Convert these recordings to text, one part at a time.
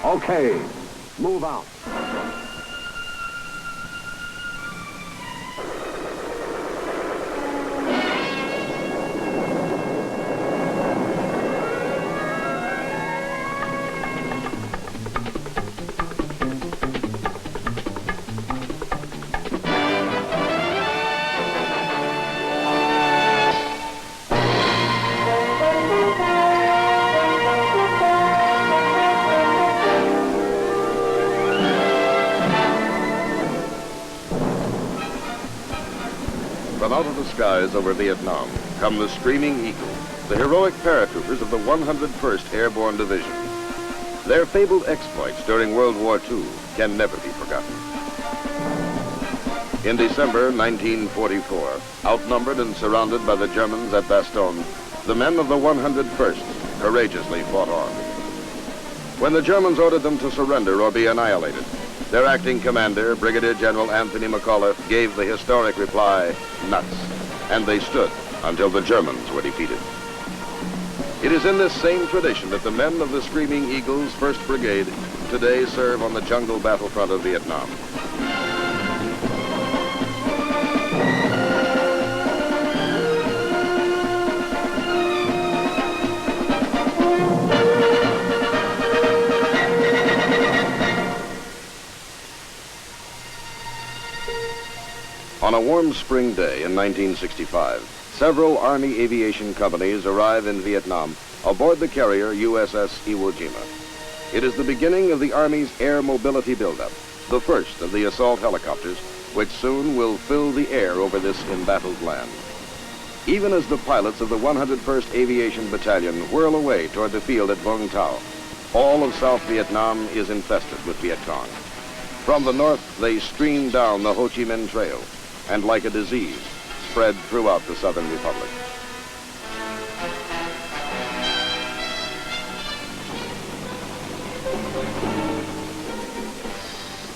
Okay, move out. From out of the skies over Vietnam come the Screaming Eagles, the heroic paratroopers of the 101st Airborne Division. Their fabled exploits during World War II can never be forgotten. In December 1944, outnumbered and surrounded by the Germans at Bastogne, the men of the 101st courageously fought on. When the Germans ordered them to surrender or be annihilated, their acting commander, Brigadier General Anthony McAuliffe, gave the historic reply, nuts, and they stood until the Germans were defeated. It is in this same tradition that the men of the Screaming Eagles, 1st Brigade, today serve on the jungle battlefront of Vietnam. On a warm spring day in 1965, several Army aviation companies arrive in Vietnam aboard the carrier USS Iwo Jima. It is the beginning of the Army's air mobility buildup, the first of the assault helicopters, which soon will fill the air over this embattled land. Even as the pilots of the 101st Aviation Battalion whirl away toward the field at Vung Tau, all of South Vietnam is infested with Viet Cong. From the north, they stream down the Ho Chi Minh Trail, and like a disease, spread throughout the Southern Republic.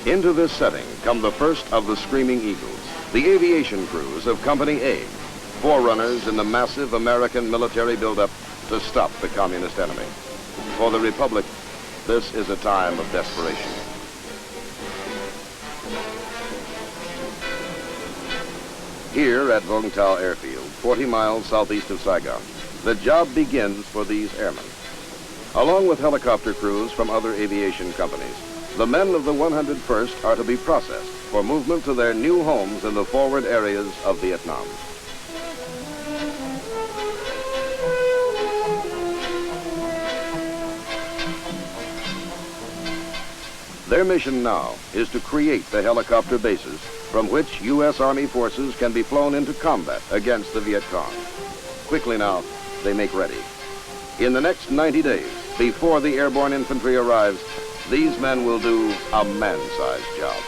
Into this setting come the first of the Screaming Eagles, the aviation crews of Company A, forerunners in the massive American military buildup to stop the communist enemy. For the Republic, this is a time of desperation. Here at Vung Tau Airfield, 40 miles southeast of Saigon, the job begins for these airmen. Along with helicopter crews from other aviation companies, the men of the 101st are to be processed for movement to their new homes in the forward areas of Vietnam. Their mission now is to create the helicopter bases from which U.S. Army forces can be flown into combat against the Viet Cong. Quickly now, they make ready. In the next 90 days, before the airborne infantry arrives, these men will do a man-sized job.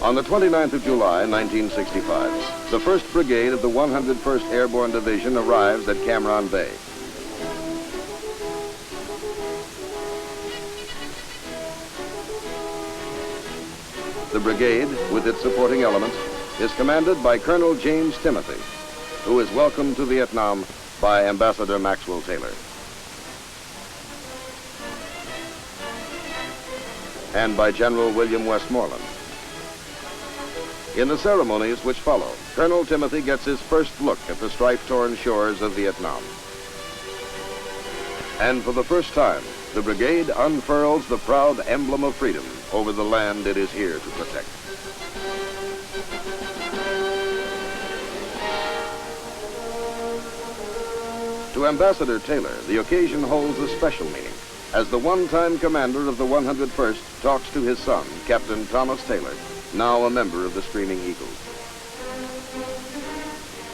On the 29th of July, 1965, the 1st Brigade of the 101st Airborne Division arrives at Cam Ranh Bay. The brigade, with its supporting elements, is commanded by Colonel James Timothy, who is welcomed to Vietnam by Ambassador Maxwell Taylor. And by General William Westmoreland. In the ceremonies which follow, Colonel Timothy gets his first look at the strife-torn shores of Vietnam. And for the first time, the brigade unfurls the proud emblem of freedom over the land it is here to protect. To Ambassador Taylor, the occasion holds a special meaning, as the one-time commander of the 101st talks to his son, Captain Thomas Taylor, now a member of the Screaming Eagles.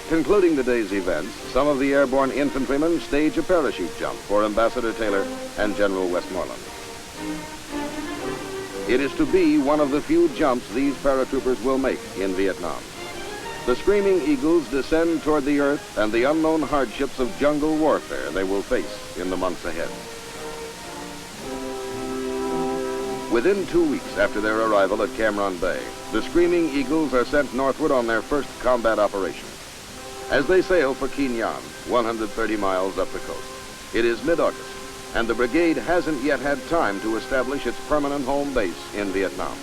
Concluding the day's events, some of the airborne infantrymen stage a parachute jump for Ambassador Taylor and General Westmoreland. It is to be one of the few jumps these paratroopers will make in Vietnam. The Screaming Eagles descend toward the earth and the unknown hardships of jungle warfare they will face in the months ahead. Within 2 weeks after their arrival at Cam Ranh Bay, the Screaming Eagles are sent northward on their first combat operation. as they sail for Quien Yan, 130 miles up the coast. It is mid-August, and the brigade hasn't yet had time to establish its permanent home base in Vietnam.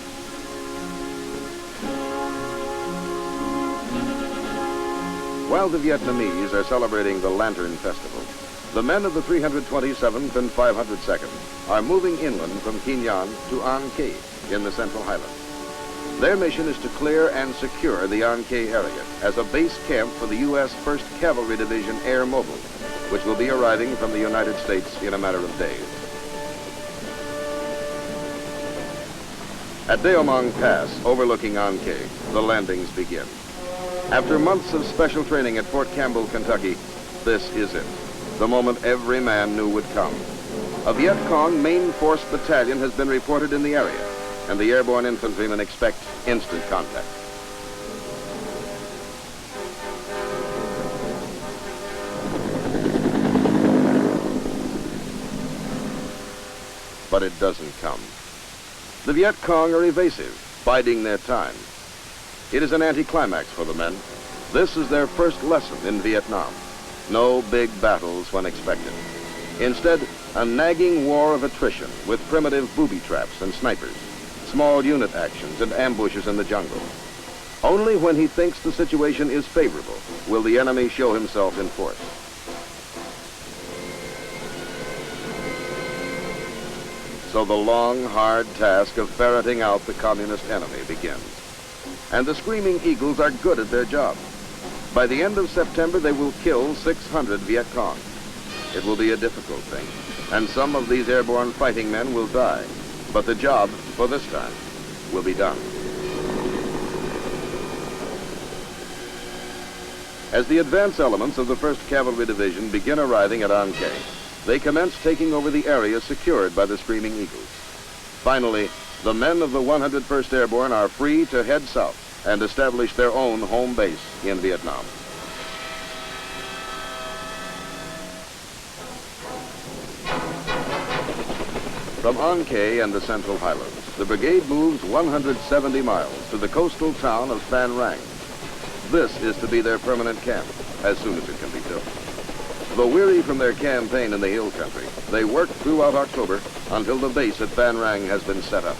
While the Vietnamese are celebrating the Lantern Festival, the men of the 327th and 502nd are moving inland from Quien Yan to An Khe in the Central Highlands. Their mission is to clear and secure the An Khe area as a base camp for the U.S. 1st Cavalry Division Air Mobile, which will be arriving from the United States in a matter of days. At Deomang Pass, overlooking An Khe, the landings begin. After months of special training at Fort Campbell, Kentucky, this is it, the moment every man knew would come. A Viet Cong main force battalion has been reported in the area, and the airborne infantrymen expect instant contact. But it doesn't come. The Viet Cong are evasive, biding their time. It is an anticlimax for the men. This is their first lesson in Vietnam. No big battles when expected. Instead, a nagging war of attrition with primitive booby traps and snipers, small unit actions and ambushes in the jungle. Only when he thinks the situation is favorable will the enemy show himself in force. So the long, hard task of ferreting out the communist enemy begins. And the Screaming Eagles are good at their job. By the end of September, they will kill 600 Viet Cong. It will be a difficult thing, and some of these airborne fighting men will die. But the job, for this time, will be done. As the advance elements of the 1st Cavalry Division begin arriving at An Khe, they commence taking over the area secured by the Screaming Eagles. Finally, the men of the 101st Airborne are free to head south and establish their own home base in Vietnam. From An Khe and the Central Highlands, the brigade moves 170 miles to the coastal town of Phan Rang. This is to be their permanent camp, as soon as it can be built. Though weary from their campaign in the hill country, they work throughout October until the base at Phan Rang has been set up.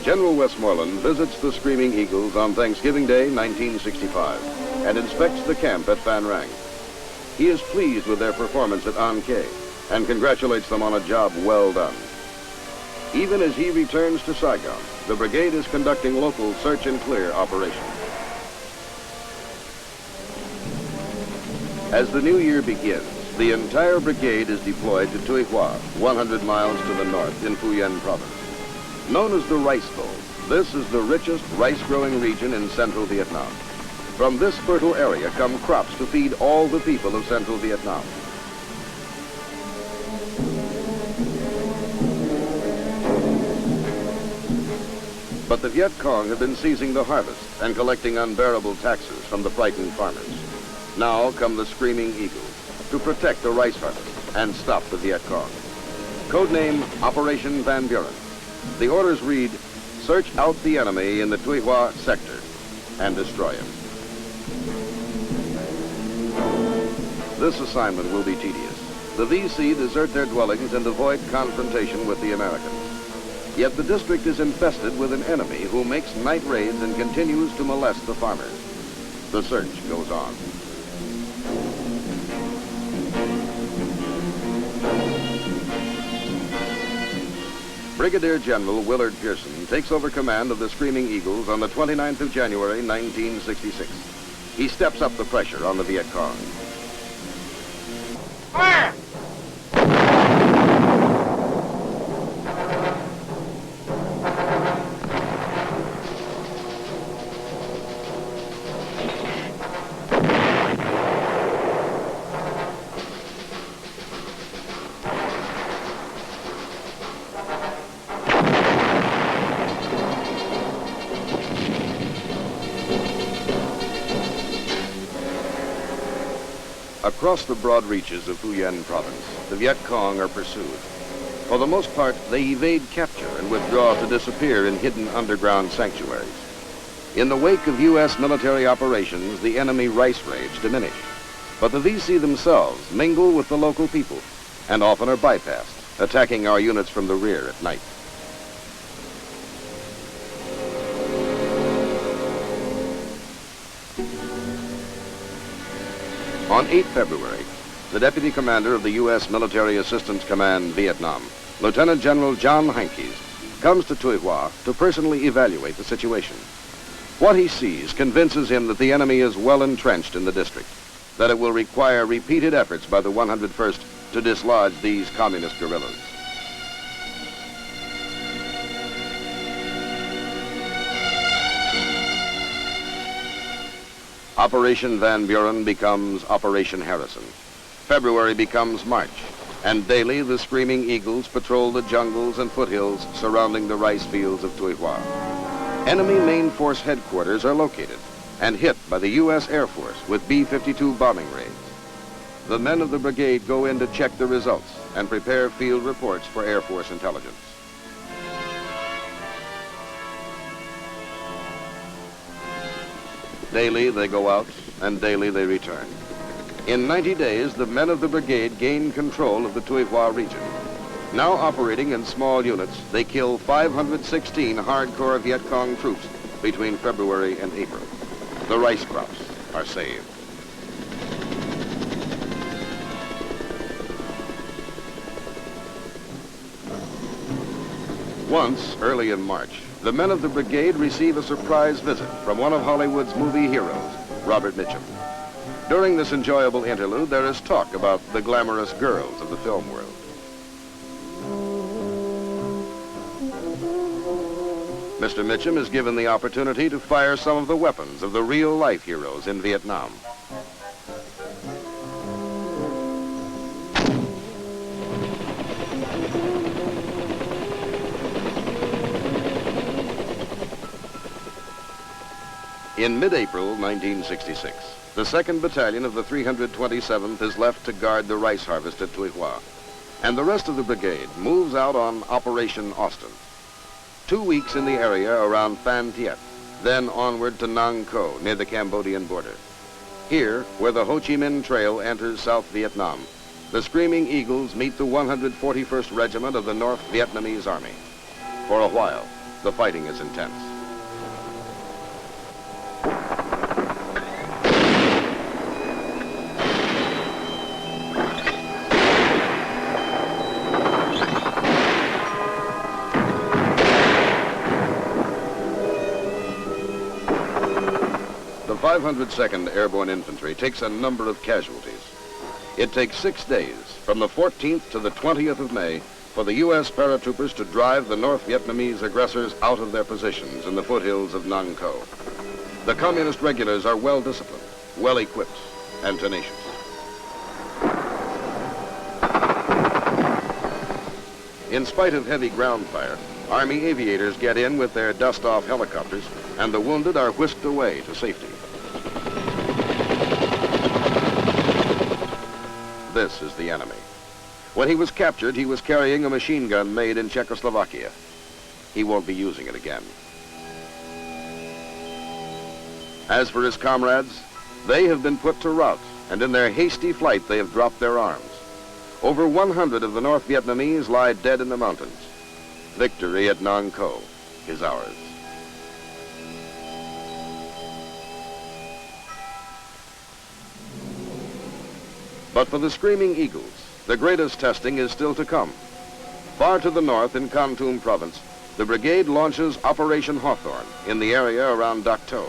General Westmoreland visits the Screaming Eagles on Thanksgiving Day, 1965, and inspects the camp at Phan Rang. He is pleased with their performance at An Khe and congratulates them on a job well done. Even as he returns to Saigon, the brigade is conducting local search and clear operations. As the new year begins, the entire brigade is deployed to Tuy Hoa, 100 miles to the north in Phu Yen province. Known as the Rice Bowl, this is the richest rice-growing region in central Vietnam. From this fertile area come crops to feed all the people of central Vietnam. But the Viet Cong have been seizing the harvest and collecting unbearable taxes from the frightened farmers. Now come the Screaming Eagles to protect the rice harvest and stop the Viet Cong. Codename Operation Van Buren. The orders read, search out the enemy in the Tuy Hoa sector and destroy him. This assignment will be tedious. The VC desert their dwellings and avoid confrontation with the Americans. Yet the district is infested with an enemy who makes night raids and continues to molest the farmers. The search goes on. Brigadier General Willard Pearson takes over command of the Screaming Eagles on the 29th of January, 1966. He steps up the pressure on the Viet Cong. Fire! Across the broad reaches of Phu Yen province, the Viet Cong are pursued. For the most part, they evade capture and withdraw to disappear in hidden underground sanctuaries. In the wake of U.S. military operations, the enemy rice raids diminish. But the VC themselves mingle with the local people and often are bypassed, attacking our units from the rear at night. On 8 February, the Deputy Commander of the U.S. Military Assistance Command, Vietnam, Lieutenant General John Heintges, comes to Tuy Hoa to personally evaluate the situation. What he sees convinces him that the enemy is well entrenched in the district, that it will require repeated efforts by the 101st to dislodge these communist guerrillas. Operation Van Buren becomes Operation Harrison. February becomes March, and daily the Screaming Eagles patrol the jungles and foothills surrounding the rice fields of Tuy Hoa. Enemy main force headquarters are located and hit by the U.S. Air Force with B-52 bombing raids. The men of the brigade go in to check the results and prepare field reports for Air Force intelligence. Daily they go out, and daily they return. In 90 days, the men of the brigade gain control of the Tuy Hoa region. Now operating in small units, they kill 516 hardcore Viet Cong troops between February and April. The rice crops are saved. Once, early in March, the men of the brigade receive a surprise visit from one of Hollywood's movie heroes, Robert Mitchum. During this enjoyable interlude, there is talk about the glamorous girls of the film world. Mr. Mitchum is given the opportunity to fire some of the weapons of the real-life heroes in Vietnam. In mid-April 1966, the 2nd Battalion of the 327th is left to guard the rice harvest at Tuy Hoa, and the rest of the brigade moves out on Operation Austin. 2 weeks in the area around Phan Thiet, then onward to Nang Co, near the Cambodian border. Here, where the Ho Chi Minh Trail enters South Vietnam, the Screaming Eagles meet the 141st Regiment of the North Vietnamese Army. For a while, the fighting is intense. The 502nd Airborne Infantry takes a number of casualties. It takes 6 days, from the 14th to the 20th of May, for the U.S. paratroopers to drive the North Vietnamese aggressors out of their positions in the foothills of Nang Co. The communist regulars are well disciplined, well equipped, and tenacious. In spite of heavy ground fire, Army aviators get in with their dust-off helicopters, and the wounded are whisked away to safety. This is the enemy. When he was captured, he was carrying a machine gun made in Czechoslovakia. He won't be using it again. As for his comrades, they have been put to rout, and in their hasty flight, they have dropped their arms. Over 100 of the North Vietnamese lie dead in the mountains. Victory at Nang Co is ours. But for the Screaming Eagles, the greatest testing is still to come. Far to the north in Kon Tum province, the brigade launches Operation Hawthorne in the area around Dak To.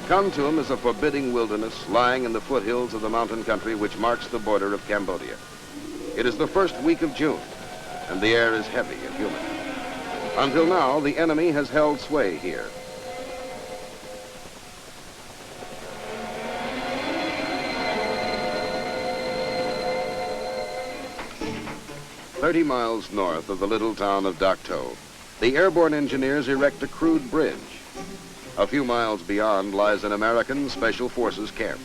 Kon Tum is a forbidding wilderness lying in the foothills of the mountain country which marks the border of Cambodia. It is the first week of June, and the air is heavy and humid. Until now, the enemy has held sway here. "30 miles north of the little town of Dak To, the airborne engineers erect a crude bridge. A few miles beyond lies an American Special Forces camp.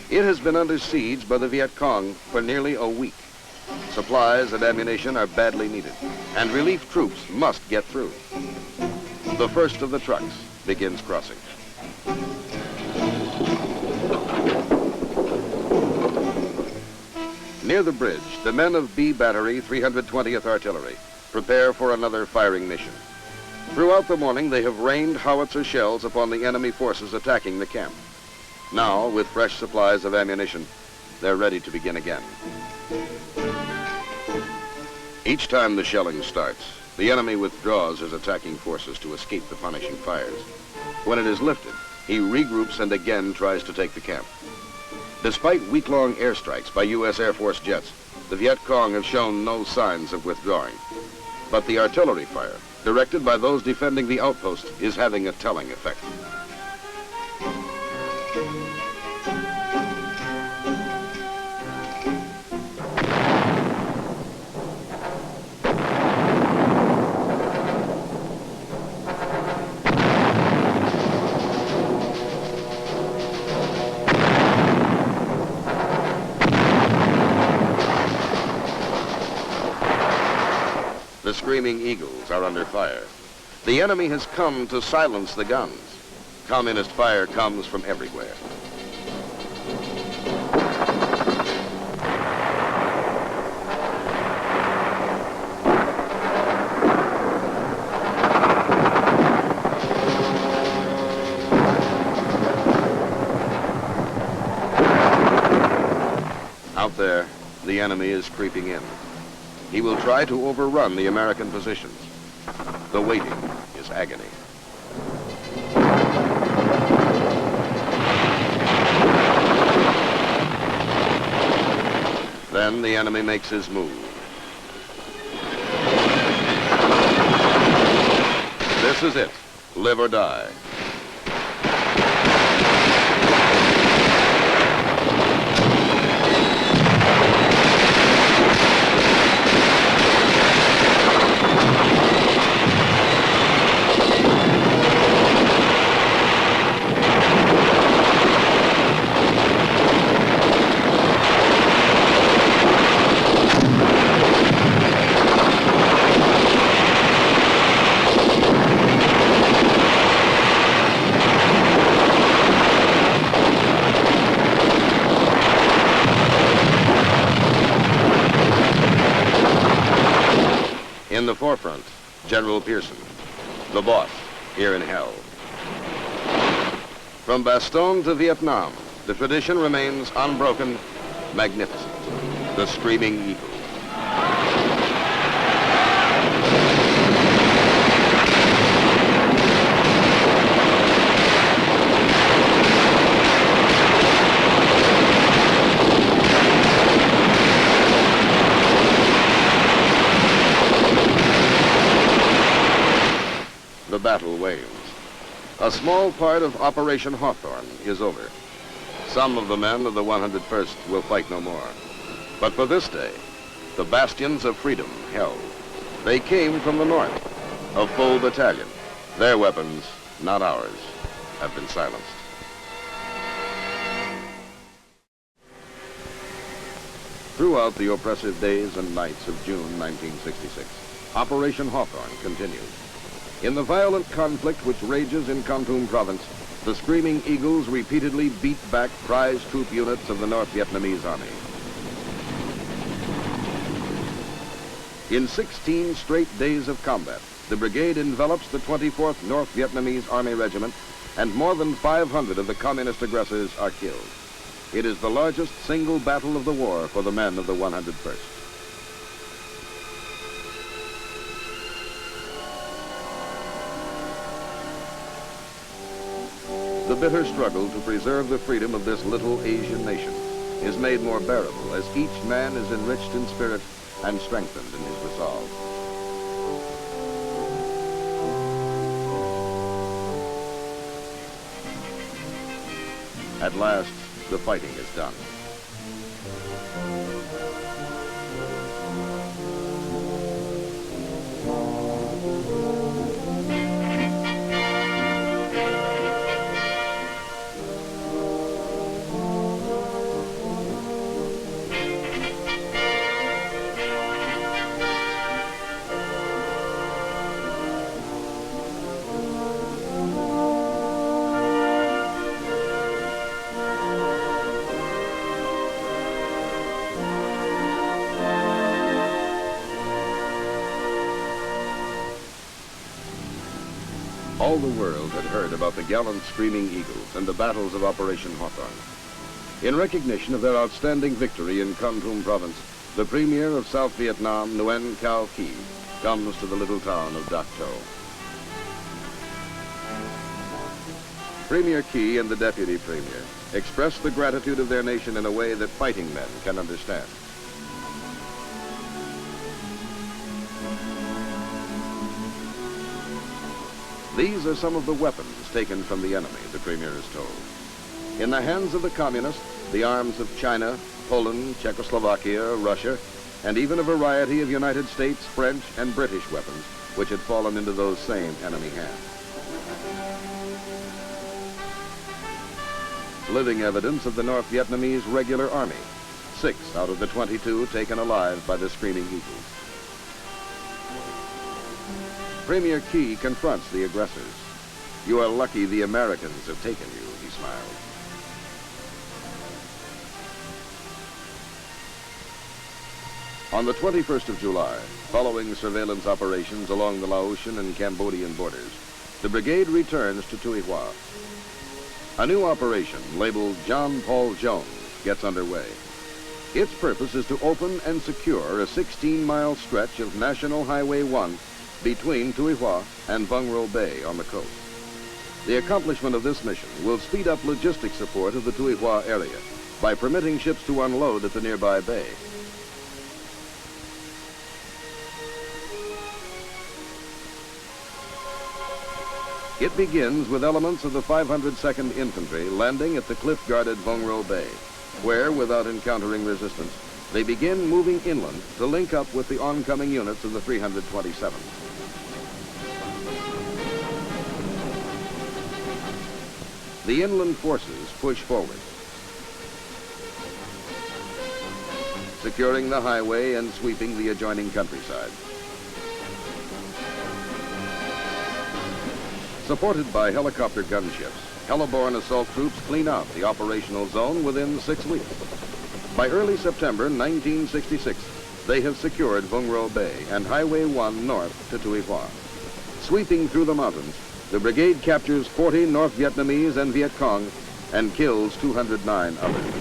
It has been under siege by the Viet Cong for nearly a week. Supplies and ammunition are badly needed, and relief troops must get through. The first of the trucks begins crossing. Near the bridge, the men of B Battery, 320th Artillery, prepare for another firing mission. Throughout the morning, they have rained howitzer shells upon the enemy forces attacking the camp. Now, with fresh supplies of ammunition, they're ready to begin again. Each time the shelling starts, the enemy withdraws his attacking forces to escape the punishing fires. When it is lifted, he regroups and again tries to take the camp. Despite week-long airstrikes by U.S. Air Force jets, the Viet Cong have shown no signs of withdrawing. But the artillery fire, directed by those defending the outpost, is having a telling effect. The screaming eagles are under fire. The enemy has come to silence the guns. Communist fire comes from everywhere. Out there, the enemy is creeping in. He will try to overrun the American positions. The waiting is agony. Then the enemy makes his move. This is it, live or die. In the forefront, General Pearson, the boss, here in hell. From Bastogne to Vietnam, the tradition remains unbroken, magnificent. The Screaming Eagle. The battle wanes. A small part of Operation Hawthorne is over. Some of the men of the 101st will fight no more. But for this day, the bastions of freedom held. They came from the north, a full battalion. Their weapons, not ours, have been silenced. Throughout the oppressive days and nights of June 1966, Operation Hawthorne continues. In the violent conflict which rages in Kon Tum province, the Screaming Eagles repeatedly beat back prize troop units of the North Vietnamese Army. In 16 straight days of combat, the brigade envelops the 24th North Vietnamese Army Regiment, and more than 500 of the communist aggressors are killed. It is the largest single battle of the war for the men of the 101st. The bitter struggle to preserve the freedom of this little Asian nation is made more bearable as each man is enriched in spirit and strengthened in his resolve. At last, the fighting is done. All the world had heard about the gallant Screaming Eagles and the battles of Operation Hawthorne. In recognition of their outstanding victory in Kon Tum province, the premier of South Vietnam, Nguyen Cao Qui, comes to the little town of Dak To. Premier Qui and the deputy premier express the gratitude of their nation in a way that fighting men can understand. These are some of the weapons taken from the enemy, the premier is told. In the hands of the communists, the arms of China, Poland, Czechoslovakia, Russia, and even a variety of United States, French, and British weapons, which had fallen into those same enemy hands. Living evidence of the North Vietnamese regular army, 6 out of the 22 taken alive by the Screaming Eagles. Premier Qui confronts the aggressors. "You are lucky the Americans have taken you," he smiled. On the 21st of July, following surveillance operations along the Laotian and Cambodian borders, the brigade returns to Tuy Hoa. A new operation labeled John Paul Jones gets underway. Its purpose is to open and secure a 16-mile stretch of National Highway 1 between Tuy Hoa and Vung Ro Bay on the coast. The accomplishment of this mission will speed up logistic support of the Tuy Hoa area by permitting ships to unload at the nearby bay. It begins with elements of the 502nd Infantry landing at the cliff-guarded Vung Ro Bay, where, without encountering resistance, they begin moving inland to link up with the oncoming units of the 327th. The inland forces push forward, securing the highway and sweeping the adjoining countryside. Supported by helicopter gunships, heliborne assault troops clean out the operational zone within 6 weeks. By early September 1966, they have secured Vung Ro Bay and Highway 1 north to Tuy Hoa. Sweeping through the mountains, the brigade captures 40 North Vietnamese and Viet Cong and kills 209 others.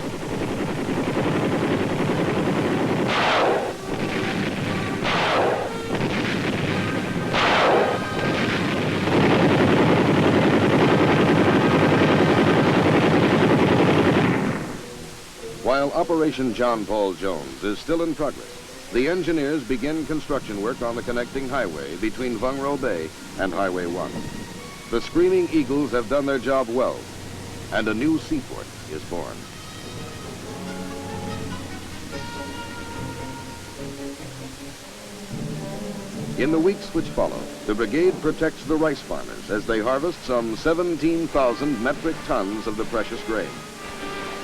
While Operation John Paul Jones is still in progress, the engineers begin construction work on the connecting highway between Vung Ro Bay and Highway 1. The Screaming Eagles have done their job well, and a new seaport is born. In the weeks which follow, the brigade protects the rice farmers as they harvest some 17,000 metric tons of the precious grain.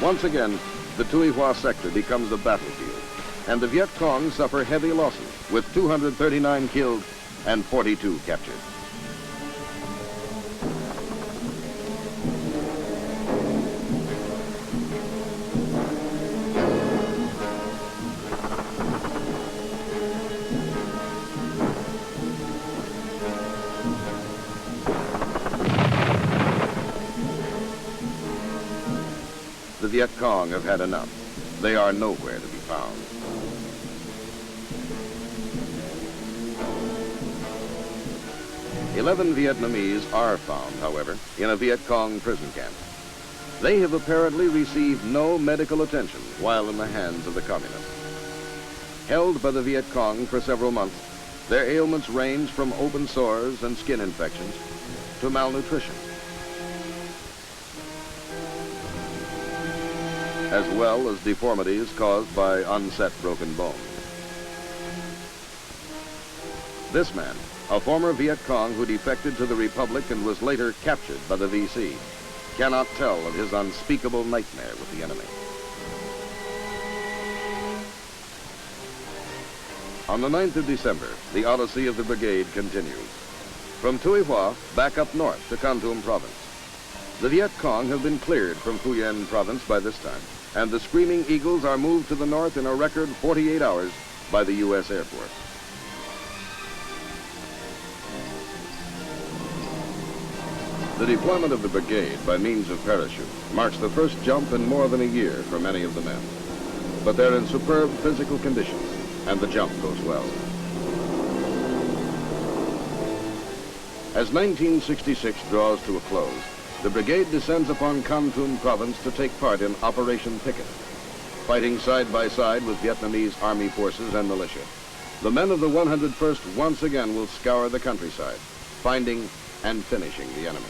Once again, the Tuy Hoa sector becomes a battlefield, and the Viet Cong suffer heavy losses, with 239 killed and 42 captured. The Viet Cong have had enough. They are nowhere to be found. "11 Vietnamese are found, however, in a Viet Cong prison camp. They have apparently received no medical attention while in the hands of the communists. Held by the Viet Cong for several months, their ailments range from open sores and skin infections to malnutrition, as well as deformities caused by unset broken bones. This man, a former Viet Cong who defected to the Republic and was later captured by the VC, cannot tell of his unspeakable nightmare with the enemy. On the 9th of December, the odyssey of the brigade continues. From Tuy Hoa, back up north to Kon Tum province. The Viet Cong have been cleared from Phu Yen province by this time, and the Screaming Eagles are moved to the north in a record 48 hours by the U.S. Air Force. The deployment of the brigade by means of parachute marks the first jump in more than a year for many of the men. But they're in superb physical condition, and the jump goes well. As 1966 draws to a close, the brigade descends upon Kon province to take part in Operation Picket, fighting side by side with Vietnamese army forces and militia. The men of the 101st once again will scour the countryside, finding and finishing the enemy.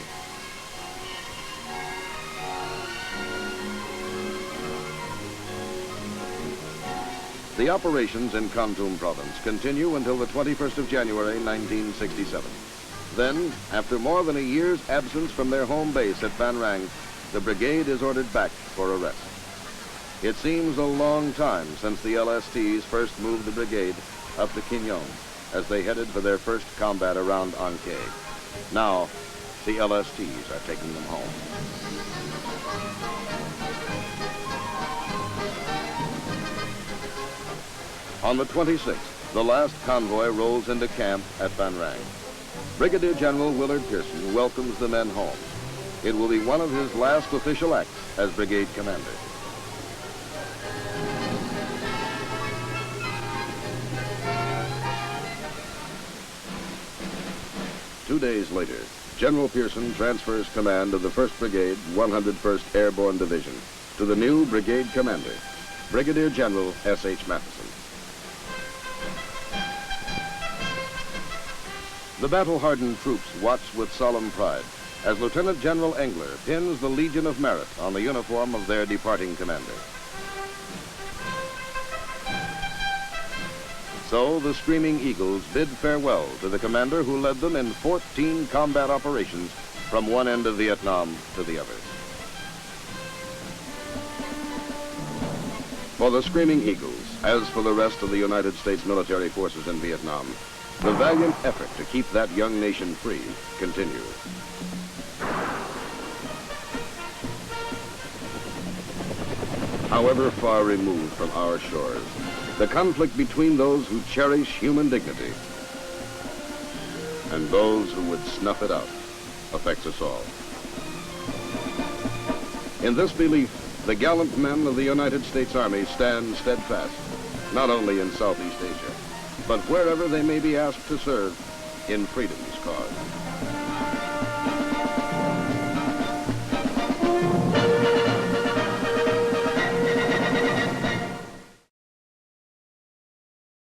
The operations in Kon province continue until the 21st of January, 1967. Then, after more than a year's absence from their home base at Van Rang, the brigade is ordered back for a rest. It seems a long time since the LSTs first moved the brigade up to Quignon as they headed for their first combat around Ankei. Now, the LSTs are taking them home. On the 26th, the last convoy rolls into camp at Van Rang. Brigadier General Willard Pearson welcomes the men home. It will be one of his last official acts as brigade commander. Two days later, General Pearson transfers command of the 1st Brigade, 101st Airborne Division to the new brigade commander, Brigadier General S.H. Matheson. The battle-hardened troops watch with solemn pride as Lieutenant General Engler pins the Legion of Merit on the uniform of their departing commander. So the Screaming Eagles bid farewell to the commander who led them in 14 combat operations from one end of Vietnam to the other. For the Screaming Eagles, as for the rest of the United States military forces in Vietnam, the valiant effort to keep that young nation free continues. However far removed from our shores, the conflict between those who cherish human dignity and those who would snuff it out affects us all. In this belief, the gallant men of the United States Army stand steadfast, not only in Southeast Asia, but wherever they may be asked to serve in freedom's cause.